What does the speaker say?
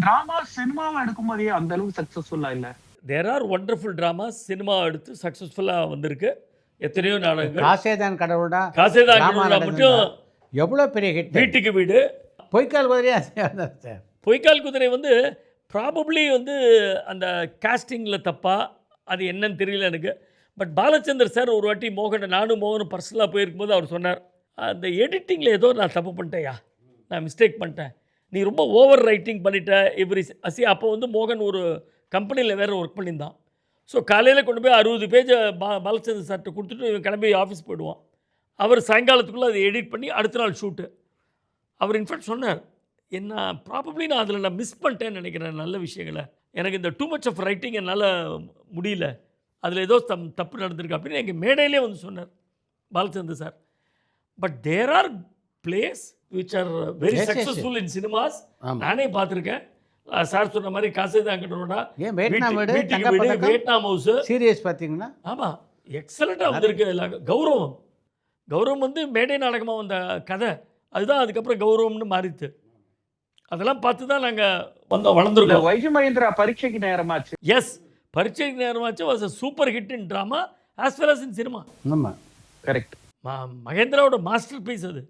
Drama சினிமாவை எடுக்கும்போதே அந்த அளவுக்கு சக்சஸ்ஃபுல்லா இல்ல. There are wonderful dramas cinema எடுத்து சக்ஸஸ்ஃபுல்லாக வந்திருக்கு. எத்தனையோ நாடகங்கள். காசேதான் கடவுளா காசேதான் drama கடவுளா மட்டும் எவ்வளோ பெரிய ஹிட். வீட்டுக்கு வீடு. பொய்க்கால் குதிரையா சார். பொய்க்கால் குதிரை வந்து ப்ராபப்ளி வந்து அந்த காஸ்டிங்கில் தப்பா அது என்னன்னு தெரியல எனக்கு. பட் பாலச்சந்தர் சார் ஒரு வாட்டி நானும் மோகனும் பர்சனலாக போயிருக்கும்போது அவர் சொன்னார், அந்த எடிட்டிங்கில் ஏதோ நான் தப்பு பண்ணிட்டேயா, நான் மிஸ்டேக் பண்ணிட்டேன், நீ ரொம்ப ஓவர் ரைட்டிங் பண்ணிட்ட அப்போ வந்து மோகன் ஒரு கம்பெனியில் வேறு ஒர்க் பண்ணியிருந்தான். ஸோ காலையில் கொண்டு போய் 60 பேஜை பாலச்சந்தர் சார்கிட்ட கொடுத்துட்டு இவன் கிளம்பி ஆஃபீஸ் போயிடுவான். அவர் சாயங்காலத்துக்குள்ளே அதை எடிட் பண்ணி அடுத்த நாள் ஷூட்டு. அவர் இன்ஃபேக்ட் சொன்னார், என்ன ப்ராபப்ளி நான் அதில் நான் மிஸ் பண்ணிட்டேன்னு நினைக்கிறேன் நல்ல விஷயங்களை. எனக்கு இந்த டூ மச் ஆஃப் ரைட்டிங் என்னால் முடியல, அதில் ஏதோ தப்பு நடந்திருக்கு அப்படின்னு எங்கள் மேடையிலே வந்து சொன்னார் Balachander sir. But there are places which are very successful in cinemas. நானே பார்த்துருக்கேன். சார் சொன்ன மாதிரி காசேதாங்கடோட வியட்நாம் ஹவுஸ் சீரியஸ் பார்த்தீங்கன்னா ஆமாம் எக்ஸலண்ட்டாக வந்திருக்கு. கௌரவம் வந்து மேடை நாடகமாக வந்த கதை அதுதான் அதுக்கப்புறம் கௌரவம்னு மாறித்து. அதெல்லாம் பார்த்து தான் நாங்கள் வளர்ந்துருக்கோம். வைஜி மகேந்திரா பரீட்சைக்கு நேரமாச்சு. எஸ், பரீட்சைக்கு நேரமாச்சு was a super hit in drama as well as in cinema. ஆமாம், கரெக்ட். மகேந்திராவோட மாஸ்டர் பீஸ் அது.